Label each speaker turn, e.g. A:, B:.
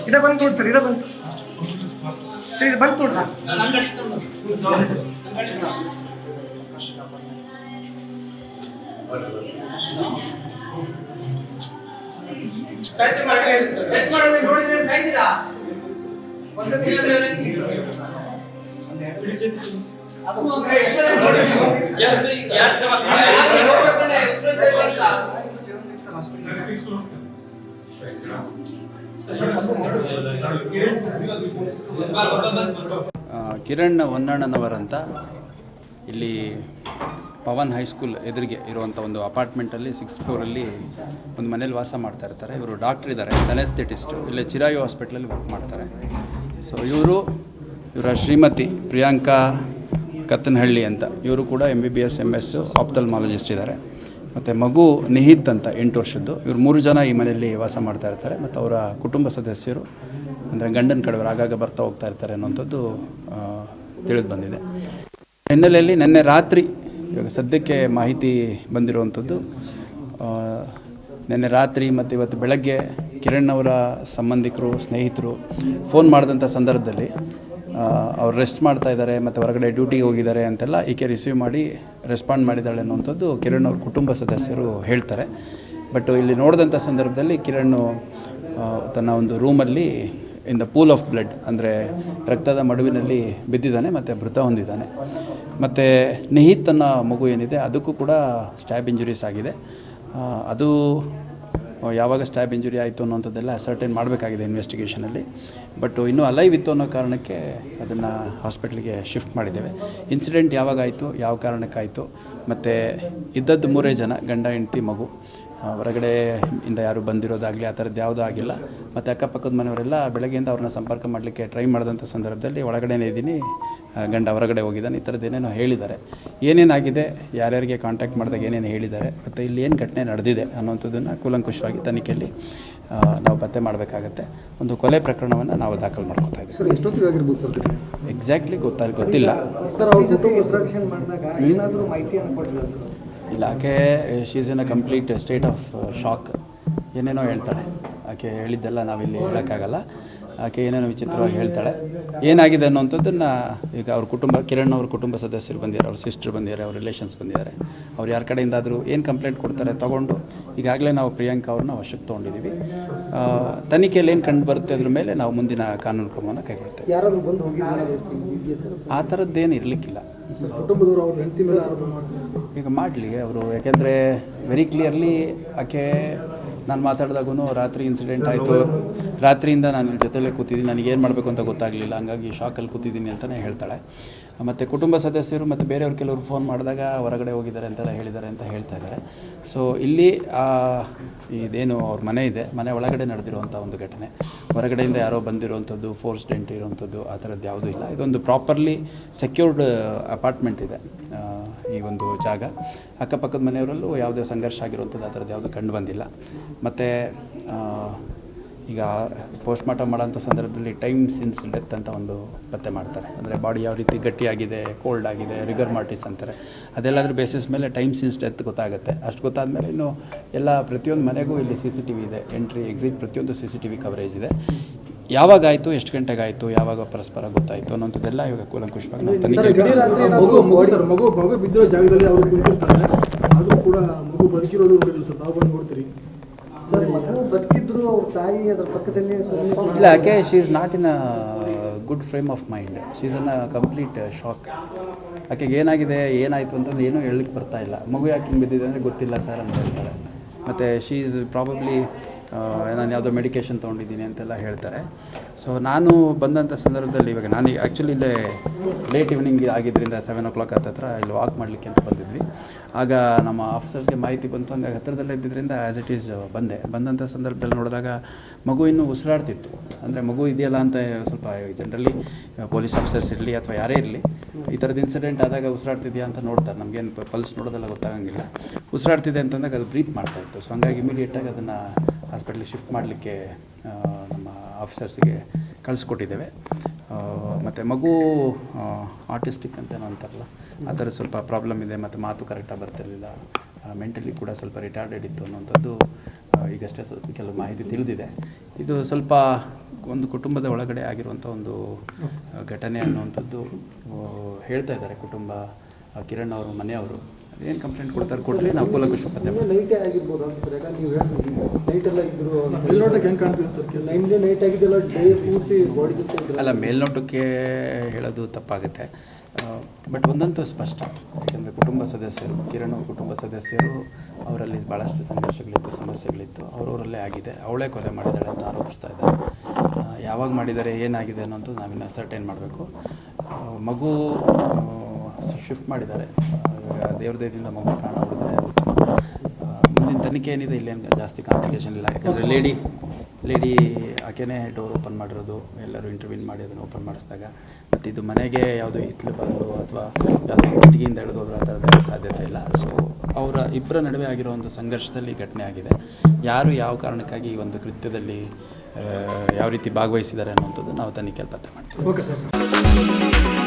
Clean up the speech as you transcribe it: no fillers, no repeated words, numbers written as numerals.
A: ಇದ ಬಂತು ನೋಡಿ ಸರ್, ಇದ ಬಂತು ಸರ್, ಇದು ಬಂತು ನೋಡ್ರಿ.
B: ಕಿರಣ್ ಹೊನ್ನಣ್ಣನವರಂತ ಇಲ್ಲಿ ಪವನ್ ಹೈಸ್ಕೂಲ್ ಎದುರಿಗೆ ಇರುವಂಥ ಒಂದು ಅಪಾರ್ಟ್ಮೆಂಟಲ್ಲಿ 6th ಫ್ಲೋರಲ್ಲಿ ಒಂದು ಮನೇಲಿ ವಾಸ ಮಾಡ್ತಾ ಇರ್ತಾರೆ. ಇವರು ಡಾಕ್ಟ್ರ್ ಇದ್ದಾರೆ, ಅನೆಸ್ಥೆಟಿಸ್ಟು, ಇಲ್ಲೇ ಚಿರಾಯು ಹಾಸ್ಪಿಟ್ಲಲ್ಲಿ ವರ್ಕ್ ಮಾಡ್ತಾರೆ. ಸೊ ಇವರ ಶ್ರೀಮತಿ ಪ್ರಿಯಾಂಕಾ ಕತ್ತನಹಳ್ಳಿ ಅಂತ, ಇವರು ಕೂಡ MBBS MS ಆಪ್ಥಲ್ಮಾಲಜಿಸ್ಟ್ ಇದ್ದಾರೆ. ಮತ್ತು ಮಗು ನಿಹಿತ್ ಅಂತ 8 ವರ್ಷದ್ದು. ಇವರು 3 ಜನ ಈ ಮನೆಯಲ್ಲಿ ವಾಸ ಮಾಡ್ತಾ ಇರ್ತಾರೆ. ಮತ್ತು ಅವರ ಕುಟುಂಬ ಸದಸ್ಯರು ಅಂದರೆ ಗಂಡನ ಕಡೆಯವರು ಆಗಾಗ ಬರ್ತಾ ಹೋಗ್ತಾ ಇರ್ತಾರೆ ಅನ್ನೋಂಥದ್ದು ತಿಳಿದು ಬಂದಿದೆ. ಹಿನ್ನೆಲೆಯಲ್ಲಿ ನಿನ್ನೆ ರಾತ್ರಿ, ಇವಾಗ ಸದ್ಯಕ್ಕೆ ಮಾಹಿತಿ ಬಂದಿರುವಂಥದ್ದು, ನಿನ್ನೆ ರಾತ್ರಿ ಮತ್ತು ಇವತ್ತು ಬೆಳಗ್ಗೆ ಕಿರಣ್ ಅವರ ಸಂಬಂಧಿಕರು, ಸ್ನೇಹಿತರು ಫೋನ್ ಮಾಡಿದಂಥ ಸಂದರ್ಭದಲ್ಲಿ ಅವ್ರು ರೆಸ್ಟ್ ಮಾಡ್ತಾ ಇದ್ದಾರೆ ಮತ್ತು ಹೊರಗಡೆ ಡ್ಯೂಟಿಗೆ ಹೋಗಿದ್ದಾರೆ ಅಂತೆಲ್ಲ ಈಕೆ ರಿಸೀವ್ ಮಾಡಿ ರೆಸ್ಪಾಂಡ್ ಮಾಡಿದ್ದಾಳೆ ಅನ್ನುವಂಥದ್ದು ಕಿರಣ್ ಅವ್ರ ಕುಟುಂಬ ಸದಸ್ಯರು ಹೇಳ್ತಾರೆ. ಬಟ್ ಇಲ್ಲಿ ನೋಡಿದಂಥ ಸಂದರ್ಭದಲ್ಲಿ ಕಿರಣ್ ತನ್ನ ಒಂದು ರೂಮಲ್ಲಿ in the pool of blood, ಅಂದರೆ ರಕ್ತದ ಮಡುವಿನಲ್ಲಿ ಬಿದ್ದಿದ್ದಾನೆ ಮತ್ತು ಮೃತ ಹೊಂದಿದ್ದಾನೆ. ಮತ್ತು ನಿಹಿತ್ ಅನ್ನೋ ಮಗು ಏನಿದೆ ಅದಕ್ಕೂ ಕೂಡ ಸ್ಟ್ಯಾಬ್ ಇಂಜುರೀಸ್ ಆಗಿದೆ. ಅದು ಯಾವಾಗ ಸ್ಟ್ಯಾಬ್ ಇಂಜುರಿ ಆಯಿತು ಅನ್ನೋಂಥದ್ದೆಲ್ಲ ಅಸರ್ಟೈನ್ ಮಾಡಬೇಕಾಗಿದೆ ಇನ್ವೆಸ್ಟಿಗೇಷನಲ್ಲಿ. ಬಟ್ ಇನ್ನೂ ಅಲೈವ್ ಇತ್ತು ಅನ್ನೋ ಕಾರಣಕ್ಕೆ ಅದನ್ನು ಹಾಸ್ಪಿಟ್ಲಿಗೆ ಶಿಫ್ಟ್ ಮಾಡಿದ್ದೇವೆ. ಇನ್ಸಿಡೆಂಟ್ ಯಾವಾಗ ಆಯಿತು, ಯಾವ ಕಾರಣಕ್ಕಾಯಿತು, ಮತ್ತು ಇದ್ದದ್ದು 3 ಜನ, ಗಂಡ ಹೆಂಡತಿ ಮಗು, ಹೊರಗಡೆ ಇಂದ ಯಾರು ಬಂದಿರೋದಾಗಲಿ ಆ ಥರದ್ದು ಯಾವುದೂ ಆಗಿಲ್ಲ. ಮತ್ತು ಅಕ್ಕಪಕ್ಕದ ಮನೆಯವರೆಲ್ಲ ಬೆಳಗ್ಗೆಯಿಂದ ಅವ್ರನ್ನ ಸಂಪರ್ಕ ಮಾಡಲಿಕ್ಕೆ ಟ್ರೈ ಮಾಡಿದಂಥ ಸಂದರ್ಭದಲ್ಲಿ ಒಳಗಡೆನೇ ಇದ್ದೀನಿ, ಗಂಡ ಹೊರಗಡೆ ಹೋಗಿದ್ದಾನೆ, ಈ ಥರದ್ದು ಏನೇನೋ ಹೇಳಿದ್ದಾರೆ. ಏನೇನಾಗಿದೆ, ಯಾರ್ಯಾರಿಗೆ ಕಾಂಟ್ಯಾಕ್ಟ್ ಮಾಡಿದಾಗ ಏನೇನು ಹೇಳಿದ್ದಾರೆ, ಮತ್ತು ಇಲ್ಲಿ ಏನು ಘಟನೆ ನಡೆದಿದೆ ಅನ್ನೋಂಥದ್ದನ್ನು ಕೂಲಂಕುಷವಾಗಿ ತನಿಖೆಯಲ್ಲಿ ನಾವು ಪತ್ತೆ ಮಾಡಬೇಕಾಗತ್ತೆ. ಒಂದು ಕೊಲೆ ಪ್ರಕರಣವನ್ನು ನಾವು ದಾಖಲು ಮಾಡ್ಕೊತಾ ಇದ್ದೀವಿ.
A: ಸರ್, ಎಷ್ಟೊತ್ತಿಗೆ ಆಗಿರ್ಬೋದು ಸರ್?
B: ಎಕ್ಸಾಕ್ಟ್ಲಿ ಗೊತ್ತಿಲ್ಲ
A: ಸರ್. ಅವ್ರ ಕುಟುಂಬ ಸೆಲೆಕ್ಷನ್ ಮಾಡಿದಾಗ ಏನಾದರೂ ಮಾಹಿತಿಯನ್ನು ಕೊಟ್ಟಿಲ್ಲ ಸರ್?
B: ಇಲ್ಲ, ಆಕೆ she is in a complete state of shock. ಏನೇನೋ ಹೇಳ್ತಾಳೆ, ಆಕೆ ಹೇಳಿದ್ದೆಲ್ಲ ನಾವಿಲ್ಲಿ ಹೇಳೋಕ್ಕಾಗಲ್ಲ. ಆಕೆ ಏನೇನೋ ವಿಚಿತ್ರವಾಗಿ ಹೇಳ್ತಾಳೆ. ಏನಾಗಿದೆ ಅನ್ನೋಂಥದ್ದನ್ನು ಈಗ ಅವ್ರ ಕುಟುಂಬ, ಕಿರಣ್ ಅವ್ರ ಕುಟುಂಬ ಸದಸ್ಯರು ಬಂದಿದ್ದಾರೆ, ಅವ್ರ ಸಿಸ್ಟರ್ ಬಂದಿದ್ದಾರೆ, ಅವ್ರ ರಿಲೇಷನ್ಸ್ ಬಂದಿದ್ದಾರೆ. ಅವ್ರು ಯಾರ ಕಡೆಯಿಂದಾದರೂ ಏನು ಕಂಪ್ಲೇಂಟ್ ಕೊಡ್ತಾರೆ ತೊಗೊಂಡು ಈಗಾಗಲೇ ನಾವು ಪ್ರಿಯಾಂಕಾ ಅವ್ರನ್ನ ವಶಕ್ಕೆ ತೊಗೊಂಡಿದ್ದೀವಿ. ತನಿಖೆಯಲ್ಲಿ ಏನು ಕಂಡು ಬರುತ್ತೆ ಅದ್ರ ಮೇಲೆ ನಾವು ಮುಂದಿನ ಕಾನೂನು ಕ್ರಮವನ್ನು ಕೈಗೊಳ್ತೇವೆ.
A: ಯಾರಾದರೂ ಬಂದು ಹೋಗಿದ್ದಾರೆ
B: ಆ ಥರದ್ದೇನು ಇರಲಿಕ್ಕಿಲ್ಲ.
A: ಕುಟುಂಬದವರು ಅವ್ರ ಹೆಂಡತಿ ಮೇಲೆ ಆರೋಪ ಮಾಡ್ತಾರೆ.
B: ಈಗ ಮಾಡಲಿ ಅವರು, ಯಾಕೆಂದರೆ ವೆರಿ ಕ್ಲಿಯರ್ಲಿ ಆಕೆ ನಾನು ಮಾತಾಡಿದಾಗೂ ರಾತ್ರಿ ಇನ್ಸಿಡೆಂಟ್ ಆಯಿತು, ರಾತ್ರಿಯಿಂದ ನಾನು ಇಲ್ಲಿ ಜೊತೆಲೇ ಕೂತಿದ್ದೀನಿ, ನನಗೇನು ಮಾಡಬೇಕು ಅಂತ ಗೊತ್ತಾಗಲಿಲ್ಲ, ಹಂಗಾಗಿ ಶಾಕಲ್ಲಿ ಕೂತಿದ್ದೀನಿ ಅಂತಲೇ ಹೇಳ್ತಾಳೆ. ಮತ್ತು ಕುಟುಂಬ ಸದಸ್ಯರು ಮತ್ತು ಬೇರೆಯವ್ರು ಕೆಲವರು ಫೋನ್ ಮಾಡಿದಾಗ ಹೊರಗಡೆ ಹೋಗಿದ್ದಾರೆ ಅಂತೆಲ್ಲ ಹೇಳಿದ್ದಾರೆ ಅಂತ ಹೇಳ್ತಾ ಇದ್ದಾರೆ. ಸೊ ಇಲ್ಲಿ ಇದೇನು ಅವ್ರ ಮನೆ ಇದೆ, ಮನೆ ಒಳಗಡೆ ನಡೆದಿರುವಂಥ ಒಂದು ಘಟನೆ, ಹೊರಗಡೆಯಿಂದ ಯಾರೋ ಬಂದಿರುವಂಥದ್ದು, ಫೋರ್ಸ್ಡ್ ಎಂಟ್ರಿ ಇರುವಂಥದ್ದು ಆ ಥರದ್ದು ಯಾವುದೂ ಇಲ್ಲ. ಇದೊಂದು ಪ್ರಾಪರ್ಲಿ ಸೆಕ್ಯೂರ್ಡ್ ಅಪಾರ್ಟ್ಮೆಂಟ್ ಇದೆ ಈ ಒಂದು ಜಾಗ. ಅಕ್ಕಪಕ್ಕದ ಮನೆಯವರಲ್ಲೂ ಯಾವುದೇ ಸಂಘರ್ಷ ಆಗಿರುವಂಥದ್ದು ಆ ಥರದ್ದು ಯಾವುದೂ ಕಂಡು ಬಂದಿಲ್ಲ. ಮತ್ತು ಈಗ ಪೋಸ್ಟ್ಮಾರ್ಟಮ್ ಮಾಡೋಂಥ ಸಂದರ್ಭದಲ್ಲಿ ಟೈಮ್ ಸಿನ್ಸ್ ಡೆತ್ ಅಂತ ಒಂದು ಪತ್ತೆ ಮಾಡ್ತಾರೆ. ಅಂದರೆ ಬಾಡಿ ಯಾವ ರೀತಿ ಗಟ್ಟಿಯಾಗಿದೆ, ಕೋಲ್ಡ್ ಆಗಿದೆ, ರಿಗರ್ ಮಾರ್ಟಿಸ್ ಅಂತಾರೆ. ಅದೆಲ್ಲದ್ರ ಬೇಸಿಸ್ ಮೇಲೆ ಟೈಮ್ ಸಿನ್ಸ್ ಡೆತ್ ಗೊತ್ತಾಗುತ್ತೆ. ಅಷ್ಟು ಗೊತ್ತಾದಮೇಲೆ ಇನ್ನು ಎಲ್ಲ ಪ್ರತಿಯೊಂದು ಮನೆಗೂ ಇಲ್ಲಿ CCTV ಇದೆ, ಎಂಟ್ರಿ ಎಕ್ಸಿಟ್ ಪ್ರತಿಯೊಂದು CCTV ಕವರೇಜ್ ಇದೆ. ಯಾವಾಗ ಆಯಿತು, ಎಷ್ಟು ಗಂಟೆಗೆ ಆಯಿತು, ಯಾವಾಗ ಪರಸ್ಪರ ಗೊತ್ತಾಯಿತು ಅನ್ನೋಂಥದ್ದೆಲ್ಲ ಇವಾಗ ಕೂಲಂಕುಷವಾಗಿ ನಾವು ತನಿಖೆ.
A: ಮಗು ಬಿದ್ದಿರೋ ಜಾಗದಲ್ಲಿ ಅವರು ಕುಂತಿರ್ತಾರೆ, ಆದರೂ ಕೂಡ ಮಗು ಬದುಕಿರೋದು ನೋಡಿಲ್ಲ ಸರ್, ತಾವು ಬಂದು ನೋಡ್ತೀರಿ ಸರ್? ಮಗು ಬದುಕಿದ್ರು ಅವ್ರ ತಾಯಿ ಅದರ ಪಕ್ಕದಲ್ಲಿ
B: ಇಲ್ಲ, ಯಾಕೆ she is not in a good frame of mind, she is in a complete shock. ಆಕೆಗೆ ಏನಾಗಿದೆ, ಏನಾಯಿತು ಅಂತಂದ್ರೆ ಏನೂ ಹೇಳಲಿಕ್ಕೆ ಬರ್ತಾ ಇಲ್ಲ. ಮಗು ಯಾಕೆ ಹಿಂಗೆ ಬಿದ್ದಿದೆ ಅಂದರೆ ಗೊತ್ತಿಲ್ಲ ಸರ್ ಅಂತ ಹೇಳ್ತಾಳೆ. ಮತ್ತು ಶಿ ಈಸ್ ಪ್ರಾಬಬ್ಲಿ ನಾನು ಯಾವುದೋ ಮೆಡಿಕೇಷನ್ ತೊಗೊಂಡಿದ್ದೀನಿ ಅಂತೆಲ್ಲ ಹೇಳ್ತಾರೆ. ಸೊ ನಾನು ಬಂದಂಥ ಸಂದರ್ಭದಲ್ಲಿ ಇವಾಗ ನಾನು ಆ್ಯಕ್ಚುಲಿ ಇಲ್ಲೇ ಲೇಟ್ ಈವ್ನಿಂಗ್ ಆಗಿದ್ದರಿಂದ 7 o'clock ಹತ್ತಿರ ಇಲ್ಲಿ ವಾಕ್ ಮಾಡಲಿಕ್ಕೆ ಅಂತ ಬಂದಿದ್ವಿ. ಆಗ ನಮ್ಮ ಆಫೀಸರ್ಸ್ಗೆ ಮಾಹಿತಿ ಬಂತು, ಅಂದರೆ ಹತ್ತಿರದಲ್ಲೇ ಇದ್ದಿದ್ದರಿಂದ ಆ್ಯಸ್ ಇಟ್ ಈಸ್ ಬಂದಂಥ ಸಂದರ್ಭದಲ್ಲಿ ನೋಡಿದಾಗ ಮಗು ಇನ್ನೂ ಉಸಿರಾಡ್ತಿತ್ತು. ಅಂದರೆ ಮಗು ಇದೆಯಲ್ಲ ಅಂತ ಸ್ವಲ್ಪ ಜನರಲಿ ಪೊಲೀಸ್ ಆಫೀಸರ್ಸ್ ಇರಲಿ ಅಥವಾ ಯಾರೇ ಇರಲಿ ಈ ಥರದ್ದು ಇನ್ಸಿಡೆಂಟ್ ಆದಾಗ ಉಸಿರಾಡ್ತಿದೆಯಾ ಅಂತ ನೋಡ್ತಾರೆ. ನಮಗೇನು ಪಲ್ಸ್ ನೋಡೋದೆಲ್ಲ ಗೊತ್ತಾಗಂಗಿಲ್ಲ. ಉಸಿರಾಡ್ತಿದೆ ಅಂತಂದಾಗ ಅದು ಬ್ರೀತ್ ಮಾಡ್ತಾಯಿತ್ತು. ಸೊ ಹಂಗಾಗಿ ಇಮಿಡಿಯೇಟಾಗಿ ಅದನ್ನು ಹಾಸ್ಪಿಟ್ಲಿಗೆ ಶಿಫ್ಟ್ ಮಾಡಲಿಕ್ಕೆ ನಮ್ಮ ಆಫೀಸರ್ಸಿಗೆ ಕಳಿಸ್ಕೊಟ್ಟಿದ್ದೇವೆ. ಮತ್ತು ಮಗು ಆಟಿಸ್ಟಿಕ್ ಅಂತೇನೋ ಅಂತಾರಲ್ಲ, ಆ ಥರ ಸ್ವಲ್ಪ ಪ್ರಾಬ್ಲಮ್ ಇದೆ ಮತ್ತು ಮಾತು ಕರೆಕ್ಟಾಗಿ ಬರ್ತಿರಲಿಲ್ಲ, ಮೆಂಟಲಿ ಕೂಡ ಸ್ವಲ್ಪ ರಿಟಾರ್ಡೆಡ್ ಇತ್ತು ಅನ್ನೋಂಥದ್ದು ಈಗಷ್ಟೇ ಸ್ವಲ್ಪ ಕೆಲವು ಮಾಹಿತಿ ತಿಳಿದಿದೆ. ಇದು ಸ್ವಲ್ಪ ಒಂದು ಕುಟುಂಬದ ಒಳಗಡೆ ಆಗಿರುವಂಥ ಒಂದು ಘಟನೆ ಅನ್ನುವಂಥದ್ದು ಹೇಳ್ತಾ ಇದ್ದಾರೆ ಕುಟುಂಬ, ಕಿರಣ್ ಅವರು ಮನೆಯವರು. ಏನು ಕಂಪ್ಲೇಂಟ್ ಕೊಡ್ತಾರೆ ಕೊಡಲಿ, ನಾವು ಕೂಲಂಕುಷ ಪತ್ತೆ ಮಾಡ್ತೀವಿ.
A: ನೈಟೇ ಆಗಿರ್ಬೋದು ಸರ್, ಯಾಕಂದ್ರೆ ನೀವು ಹೇಳ್ತೀವಿ ನೈಟೆಲ್ಲ ಇದ್ರು ಮೇಲ್ನೋಟಕ್ಕೆ ಹೆಂಗೆ ಕಾಣ್ತೀವಿ ಸರ್? ನೈನ್ಗೆ ನೈಟ್ ಆಗಿದ್ದೆಲ್ಲ ಡೇ ಪೂರ್ತಿ ಬಾಡಿ ಜೊತೆ
B: ಅಲ್ಲ, ಮೇಲ್ನೋಟಕ್ಕೆ ಹೇಳೋದು ತಪ್ಪಾಗುತ್ತೆ. ಬಟ್ ಒಂದಂತೂ ಸ್ಪಷ್ಟ, ಯಾಕೆಂದರೆ ಕುಟುಂಬ ಸದಸ್ಯರು, ಕಿರಣ್ ಅವ್ರ ಕುಟುಂಬ ಸದಸ್ಯರು, ಅವರಲ್ಲಿ ಭಾಳಷ್ಟು ಸಂಘರ್ಷಗಳಿತ್ತು, ಸಮಸ್ಯೆಗಳಿತ್ತು, ಅವರವರಲ್ಲೇ ಆಗಿದೆ. ಅವಳೇ ಕೊಲೆ ಮಾಡಿದ್ದಾಳೆ ಅಂತ ಆರೋಪಿಸ್ತಾ ಇದ್ದಾರೆ. ಯಾವಾಗ ಮಾಡಿದ್ದಾರೆ, ಏನಾಗಿದೆ ಅನ್ನೋದು ನಾವಿನ್ನು ಸರ್ಟೈನ್ ಮಾಡಬೇಕು. ಮಗು ಶಿಫ್ಟ್ ಮಾಡಿದ್ದಾರೆ. ದೇವ್ರ ದಯದಿಂದ ಮಗು ಪ್ರಾಣ ಉಳಿದ್ರೆ ಮುಂದಿನ ತನಿಖೆ ಏನಿದೆ ಇಲ್ಲೇನು ಜಾಸ್ತಿ ಕಾಂಪ್ಲಿಕೇಶನ್ ಇಲ್ಲ. ಯಾಕಂದರೆ ಲೇಡಿ ಆಕೆನೇ ಡೋರ್ ಓಪನ್ ಮಾಡಿರೋದು, ಎಲ್ಲರೂ ಇಂಟರ್ವ್ಯೂನ್ ಮಾಡಿ ಅದನ್ನು ಓಪನ್ ಮಾಡಿಸಿದಾಗ. ಮತ್ತು ಇದು ಮನೆಗೆ ಯಾವುದೋ ಹಿತ್ತಲು ಬರಲು ಅಥವಾ ಯಾವುದೋ ಕಿಟಕಿಯಿಂದ ಎಳೆದೋದ್ರು ಆ ಥರದ ಸಾಧ್ಯತೆ ಇಲ್ಲ. ಸೊ ಅವರ ಇಬ್ಬರ ನಡುವೆ ಆಗಿರೋ ಒಂದು ಸಂಘರ್ಷದಲ್ಲಿ ಘಟನೆ ಆಗಿದೆ. ಯಾರು ಯಾವ ಕಾರಣಕ್ಕಾಗಿ ಈ ಒಂದು ಕೃತ್ಯದಲ್ಲಿ ಯಾವ ರೀತಿ ಭಾಗವಹಿಸಿದ್ದಾರೆ ಅನ್ನುವಂಥದ್ದು ನಾವು ತನಿಖೆಯಲ್ಲಿ ಪತ್ತೆ ಮಾಡ್ತೀವಿ.
A: Okay sir.